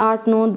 8-9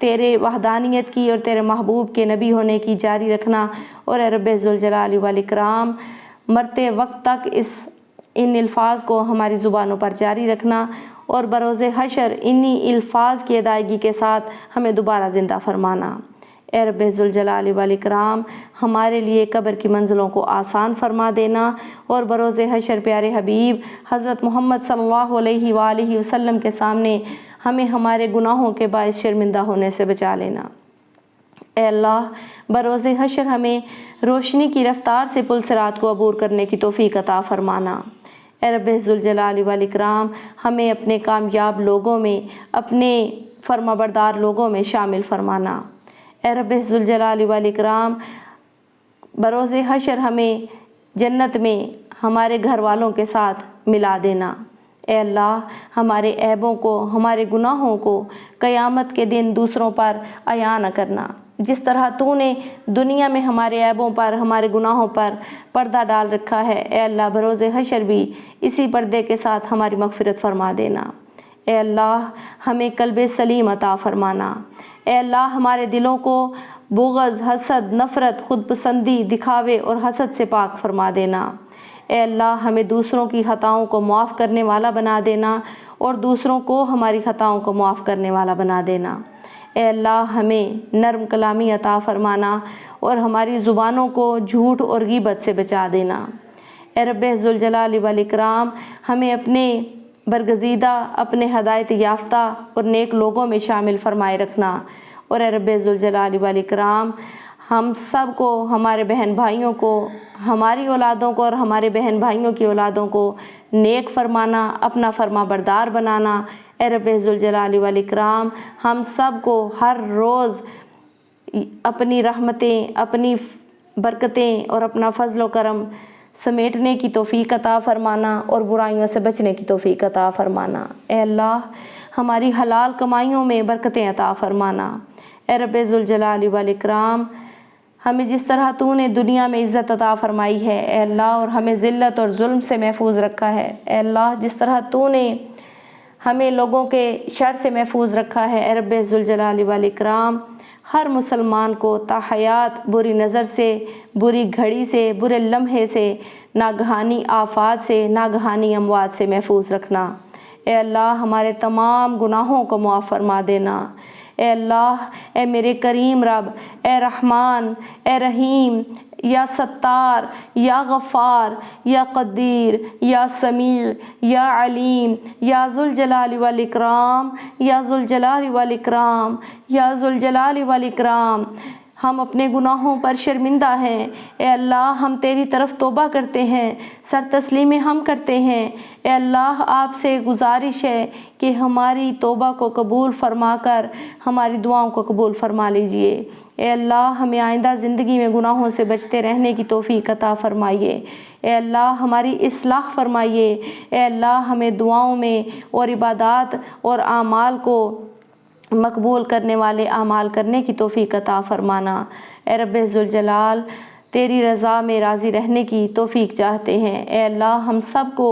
تیرے وحدانیت کی اور تیرے محبوب کے نبی ہونے کی جاری رکھنا، اور اے رب ذوالجلال والاکرام مرتے وقت تک ان الفاظ کو ہماری زبانوں پر جاری رکھنا، اور بروز حشر انہی الفاظ کی ادائیگی کے ساتھ ہمیں دوبارہ زندہ فرمانا۔ اے رب ذوالجلال والاکرام ہمارے لیے قبر کی منزلوں کو آسان فرما دینا، اور بروز حشر پیارے حبیب حضرت محمد صلی اللہ علیہ وآلہ وسلم کے سامنے ہمیں ہمارے گناہوں کے باعث شرمندہ ہونے سے بچا لینا۔ اے اللہ بروز حشر ہمیں روشنی کی رفتار سے پل صراط کو عبور کرنے کی توفیق عطا فرمانا۔ اے رب ذوالجلال والاکرام ہمیں اپنے کامیاب لوگوں میں، اپنے فرما بردار لوگوں میں شامل فرمانا۔ اے رب ذوالجلال والاکرام بروز حشر ہمیں جنت میں ہمارے گھر والوں کے ساتھ ملا دینا۔ اے اللہ ہمارے عیبوں کو، ہمارے گناہوں کو قیامت کے دن دوسروں پر عیاں نہ کرنا۔ جس طرح تو نے دنیا میں ہمارے عیبوں پر، ہمارے گناہوں پر پردہ ڈال رکھا ہے، اے اللہ بروز حشر بھی اسی پردے کے ساتھ ہماری مغفرت فرما دینا۔ اے اللہ ہمیں قلب سلیم عطا فرمانا۔ اے اللہ ہمارے دلوں کو بغض، حسد، نفرت، خود پسندی، دکھاوے اور حسد سے پاک فرما دینا۔ اے اللہ ہمیں دوسروں کی خطاؤں کو معاف کرنے والا بنا دینا، اور دوسروں کو ہماری خطاؤں کو معاف کرنے والا بنا دینا۔ اے اللہ ہمیں نرم کلامی عطا فرمانا، اور ہماری زبانوں کو جھوٹ اور غیبت سے بچا دینا۔ اے رب ذوالجلال والاکرام ہمیں اپنے برگزیدہ، اپنے ہدایت یافتہ اور نیک لوگوں میں شامل فرمائے رکھنا، اور اے رب ذوالجلال والاکرام ہم سب کو، ہمارے بہن بھائیوں کو، ہماری اولادوں کو اور ہمارے بہن بھائیوں کی اولادوں کو نیک فرمانا، اپنا فرما بردار بنانا۔ اے رب ذوالجلال والاکرام ہم سب کو ہر روز اپنی رحمتیں، اپنی برکتیں اور اپنا فضل و کرم سمیٹنے کی توفیق عطا فرمانا، اور برائیوں سے بچنے کی توفیق عطا فرمانا۔ اے اللہ ہماری حلال کمائیوں میں برکتیں عطا فرمانا۔ اے رب ذوالجلال والاکرام ہمیں جس طرح تو نے دنیا میں عزت عطا فرمائی ہے، اے اللہ، اور ہمیں ذلت اور ظلم سے محفوظ رکھا ہے، اے اللہ جس طرح تو نے ہمیں لوگوں کے شر سے محفوظ رکھا ہے، اے رب ذوالجلال والاکرام ہر مسلمان کو تا حیات بری نظر سے، بری گھڑی سے، برے لمحے سے، ناگہانی آفات سے، ناگہانی اموات سے محفوظ رکھنا۔ اے اللہ ہمارے تمام گناہوں کو معاف فرما دینا۔ اے اللہ، اے میرے کریم رب، اے رحمان، اے رحیم، یا ستار، یا غفار، یا قدیر، یا سمیع، یا علیم، یا ذوالجلال والاکرام، یا ذوالجلال والاکرام، یا ذوالجلال والاکرام ہم اپنے گناہوں پر شرمندہ ہیں۔ اے اللہ ہم تیری طرف توبہ کرتے ہیں، سر تسلیم ہم کرتے ہیں۔ اے اللہ آپ سے گزارش ہے کہ ہماری توبہ کو قبول فرما کر ہماری دعاؤں کو قبول فرما لیجئے۔ اے اللہ ہمیں آئندہ زندگی میں گناہوں سے بچتے رہنے کی توفیق عطا فرمائیے۔ اے اللہ ہماری اصلاح فرمائیے۔ اے اللہ ہمیں دعاؤں میں اور عبادات اور اعمال کو مقبول کرنے والے اعمال کرنے کی توفیق عطا فرمانا۔ اے رب ذوالجلال تیری رضا میں راضی رہنے کی توفیق چاہتے ہیں۔ اے اللہ ہم سب کو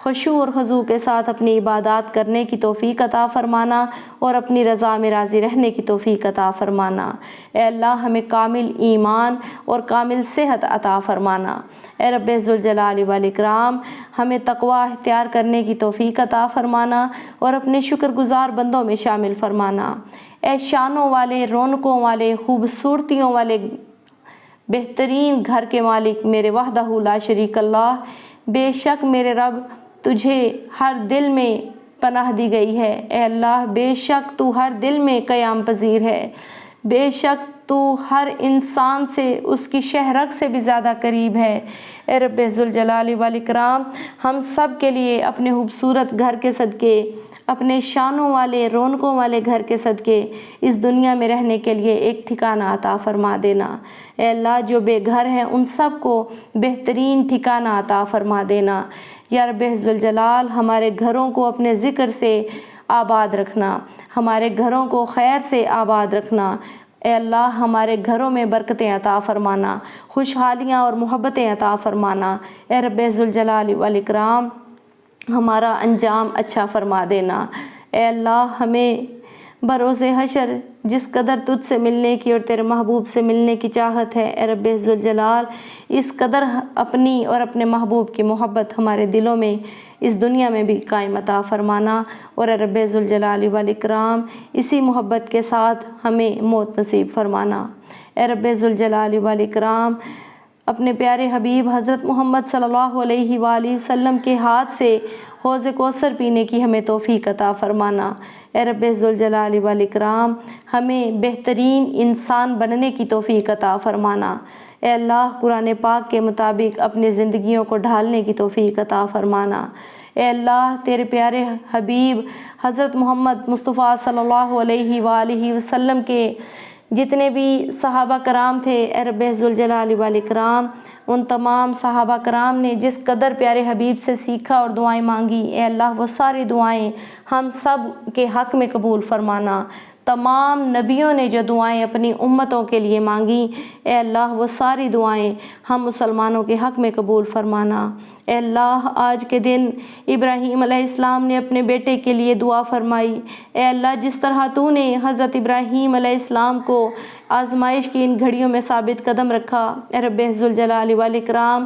خشوع اور خضوع کے ساتھ اپنی عبادات کرنے کی توفیق عطا فرمانا، اور اپنی رضا میں راضی رہنے کی توفیق عطا فرمانا۔ اے اللہ ہمیں کامل ایمان اور کامل صحت عطا فرمانا۔ اے رب ذوالجلال والاکرام ہمیں تقوی اختیار کرنے کی توفیق عطا فرمانا، اور اپنے شکر گزار بندوں میں شامل فرمانا۔ اے شانوں والے، رونقوں والے، خوبصورتیوں والے، بہترین گھر کے مالک میرے وحدہ لا شریک اللہ، بے شک میرے رب تجھے ہر دل میں پناہ دی گئی ہے۔ اے اللہ بے شک تو ہر دل میں قیام پذیر ہے، بے شک تو ہر انسان سے اس کی شہرگ سے بھی زیادہ قریب ہے۔ اے رب ذوالجلال والاکرام ہم سب کے لیے اپنے خوبصورت گھر کے صدقے، اپنے شانوں والے، رونقوں والے گھر کے صدقے اس دنیا میں رہنے کے لیے ایک ٹھکانہ عطا فرما دینا۔ اے اللہ جو بے گھر ہیں ان سب کو بہترین ٹھکانہ عطا فرما دینا۔ یا رب ذوالجلال ہمارے گھروں کو اپنے ذکر سے آباد رکھنا، ہمارے گھروں کو خیر سے آباد رکھنا۔ اے اللہ ہمارے گھروں میں برکتیں عطا فرمانا، خوشحالیاں اور محبتیں عطا فرمانا۔ اے رب ذوالجلال والاکرام ہمارا انجام اچھا فرما دینا۔ اے اللہ ہمیں بروز حشر جس قدر تجھ سے ملنے کی اور تیرے محبوب سے ملنے کی چاہت ہے، اے رب ذوالجلال اس قدر اپنی اور اپنے محبوب کی محبت ہمارے دلوں میں اس دنیا میں بھی قائم عطا فرمانا، اور اے رب ذوالجلال والاکرام اسی محبت کے ساتھ ہمیں موت نصیب فرمانا۔ اے رب ذوالجلال والاکرام اپنے پیارے حبیب حضرت محمد صلی اللہ علیہ وآلہ وسلم کے ہاتھ سے حوض کوثر پینے کی ہمیں توفیق عطا فرمانا۔ اے رب ذوالجلال والاکرام ہمیں بہترین انسان بننے کی توفیق عطا فرمانا۔ اے اللہ قرآن پاک کے مطابق اپنی زندگیوں کو ڈھالنے کی توفیق عطا فرمانا۔ اے اللہ تیرے پیارے حبیب حضرت محمد مصطفیٰ صلی اللہ علیہ وآلہ وسلم کے جتنے بھی صحابہ کرام تھے، اے رب ذوالجلال والاکرام ان تمام صحابہ کرام نے جس قدر پیارے حبیب سے سیکھا اور دعائیں مانگی، اے اللہ وہ ساری دعائیں ہم سب کے حق میں قبول فرمانا۔ تمام نبیوں نے جو دعائیں اپنی امتوں کے لیے مانگی، اے اللہ وہ ساری دعائیں ہم مسلمانوں کے حق میں قبول فرمانا۔ اے اللہ آج کے دن ابراہیم علیہ السلام نے اپنے بیٹے کے لیے دعا فرمائی، اے اللہ جس طرح تو نے حضرت ابراہیم علیہ السلام کو آزمائش کی ان گھڑیوں میں ثابت قدم رکھا، اے رب ذوالجلال والاکرام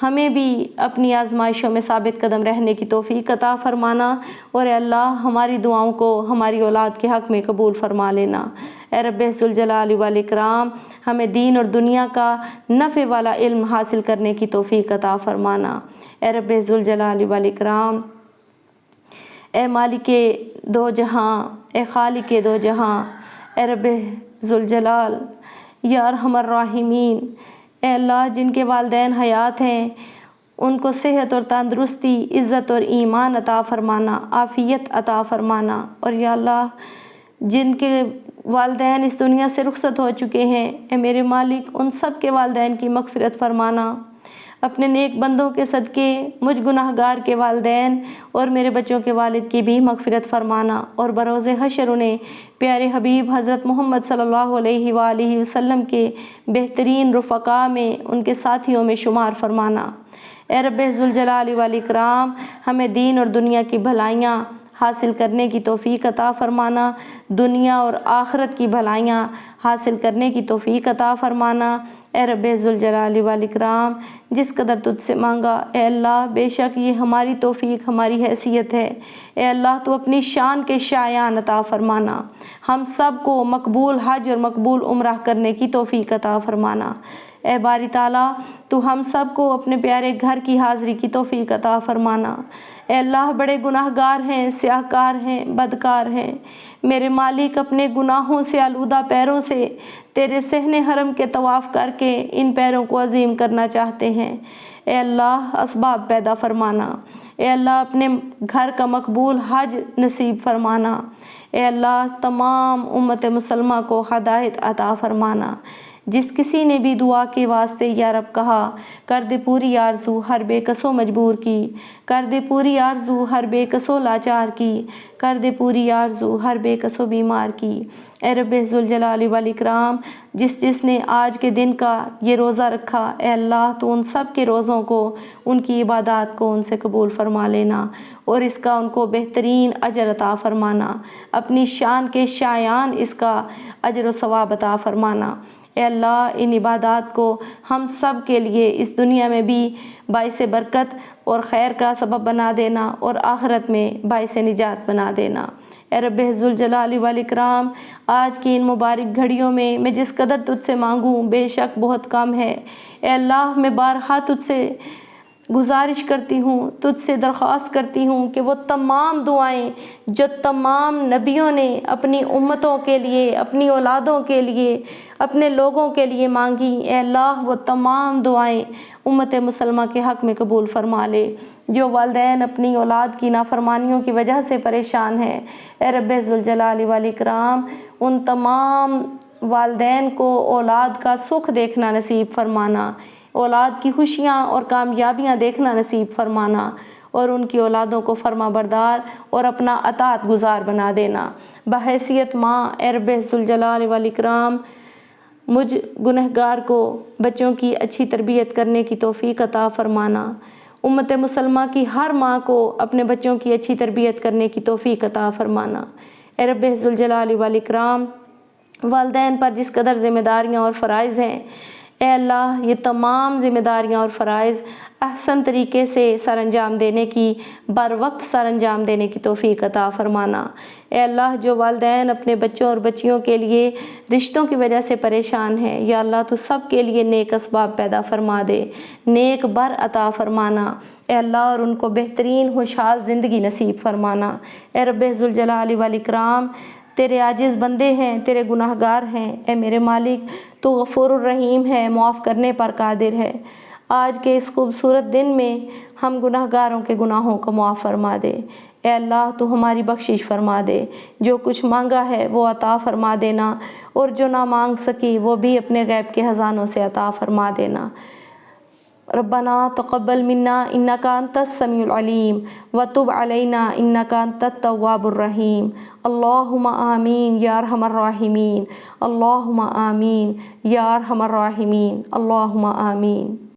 ہمیں بھی اپنی آزمائشوں میں ثابت قدم رہنے کی توفیق عطا فرمانا، اور اے اللہ ہماری دعاؤں کو ہماری اولاد کے حق میں قبول فرما لینا۔ اے رب ذوالجلال والاکرام ہمیں دین اور دنیا کا نفع والا علم حاصل کرنے کی توفیق عطا فرمانا۔ اے رب ذوالجلال والاکرام اے مالک دو جہاں، اے خالق دو جہاں، اے رب ذوالجلال یا ارحم الراحمین، اے اللہ جن کے والدین حیات ہیں ان کو صحت اور تندرستی، عزت اور ایمان عطا فرمانا، عافیت عطا فرمانا، اور یا اللہ جن کے والدین اس دنیا سے رخصت ہو چکے ہیں، اے میرے مالک ان سب کے والدین کی مغفرت فرمانا۔ اپنے نیک بندوں کے صدقے مجھ گناہگار کے والدین اور میرے بچوں کے والد کی بھی مغفرت فرمانا، اور بروز حشر انہیں پیارے حبیب حضرت محمد صلی اللہ علیہ وآلہ وسلم کے بہترین رفقاء میں ان کے ساتھیوں میں شمار فرمانا۔ اے رب ذوالجلال والاکرام ہمیں دین اور دنیا کی بھلائیاں حاصل کرنے کی توفیق عطا فرمانا، دنیا اور آخرت کی بھلائیاں حاصل کرنے کی توفیق عطا فرمانا۔ اے رب ذوالجلال والاکرام جس قدر تجھ سے مانگا، اے اللہ بے شک یہ ہماری توفیق ہماری حیثیت ہے، اے اللہ تو اپنی شان کے شایان عطا فرمانا، ہم سب کو مقبول حج اور مقبول عمرہ کرنے کی توفیق عطا فرمانا۔ اے باری تعالیٰ تو ہم سب کو اپنے پیارے گھر کی حاضری کی توفیق عطا فرمانا۔ اے اللہ بڑے گناہ گار ہیں، سیاہ کار ہیں، بدکار ہیں، میرے مالک اپنے گناہوں سے آلودہ پیروں سے تیرے صحن حرم کے طواف کر کے ان پیروں کو عظیم کرنا چاہتے ہیں، اے اللہ اسباب پیدا فرمانا، اے اللہ اپنے گھر کا مقبول حج نصیب فرمانا، اے اللہ تمام امت مسلمہ کو ہدایت عطا فرمانا۔ جس کسی نے بھی دعا کے واسطے یا رب کہا، کر دے پوری آرزو ہر بے کسو مجبور کی، کر دے پوری آرزو ہر بے کسو لاچار کی، کر دے پوری آرزو ہر بے کسو بیمار کی۔ اے رب ذوالجلال والاکرام جس نے آج کے دن کا یہ روزہ رکھا، اے اللہ تو ان سب کے روزوں کو، ان کی عبادات کو ان سے قبول فرما لینا، اور اس کا ان کو بہترین اجر عطا فرمانا، اپنی شان کے شایان اس کا اجر و ثواب عطا فرمانا۔ اے اللہ ان عبادات کو ہم سب کے لیے اس دنیا میں بھی باعث برکت اور خیر کا سبب بنا دینا، اور آخرت میں باعث نجات بنا دینا۔ اے رب ذوالجلال والاکرام آج کی ان مبارک گھڑیوں میں جس قدر تجھ سے مانگوں بے شک بہت کم ہے، اے اللہ میں بارہا تجھ سے گزارش کرتی ہوں، تجھ سے درخواست کرتی ہوں کہ وہ تمام دعائیں جو تمام نبیوں نے اپنی امتوں کے لیے، اپنی اولادوں کے لیے، اپنے لوگوں کے لیے مانگی، اے اللہ وہ تمام دعائیں امت مسلمہ کے حق میں قبول فرما لے۔ جو والدین اپنی اولاد کی نافرمانیوں کی وجہ سے پریشان ہیں، اے رب ذوالجلال والاکرام ان تمام والدین کو اولاد کا سکھ دیکھنا نصیب فرمانا، اولاد کی خوشیاں اور کامیابیاں دیکھنا نصیب فرمانا، اور ان کی اولادوں کو فرما بردار اور اپنا اطاعت گزار بنا دینا۔ بحیثیت ماں اے رب ذوالجلال والاکرام مجھ گنہگار کو بچوں کی اچھی تربیت کرنے کی توفیق عطا فرمانا، امت مسلمہ کی ہر ماں کو اپنے بچوں کی اچھی تربیت کرنے کی توفیق عطا فرمانا۔ اے رب ذوالجلال والاکرام، والدین پر جس قدر ذمہ داریاں اور فرائض ہیں، اے اللہ یہ تمام ذمہ داریاں اور فرائض احسن طریقے سے سر انجام دینے کی، بر وقت سر انجام دینے کی توفیق عطا فرمانا۔ اے اللہ جو والدین اپنے بچوں اور بچیوں کے لیے رشتوں کی وجہ سے پریشان ہیں، یا اللہ تو سب کے لیے نیک اسباب پیدا فرما دے، نیک بر عطا فرمانا اے اللہ، اور ان کو بہترین خوشحال زندگی نصیب فرمانا۔ اے رب ذوالجلال والاکرام، تیرے عاجز بندے ہیں، تیرے گناہ گار ہیں، اے میرے مالک تو غفور الرحیم ہے، معاف کرنے پر قادر ہے۔ آج کے اس خوبصورت دن میں ہم گناہ گاروں کے گناہوں کو معاف فرما دے۔ اے اللہ تو ہماری بخشش فرما دے، جو کچھ مانگا ہے وہ عطا فرما دینا، اور جو نہ مانگ سکی وہ بھی اپنے غیب کے خزانوں سے عطا فرما دینا۔ ربنا تقبل منا انک انت السمیع العلیم وتب علینا انک انت التواب الرحیم۔ اللہم آمین یا ارحم الراحمین، اللہم آمین یا ارحم الراحمین، اللہم آمین۔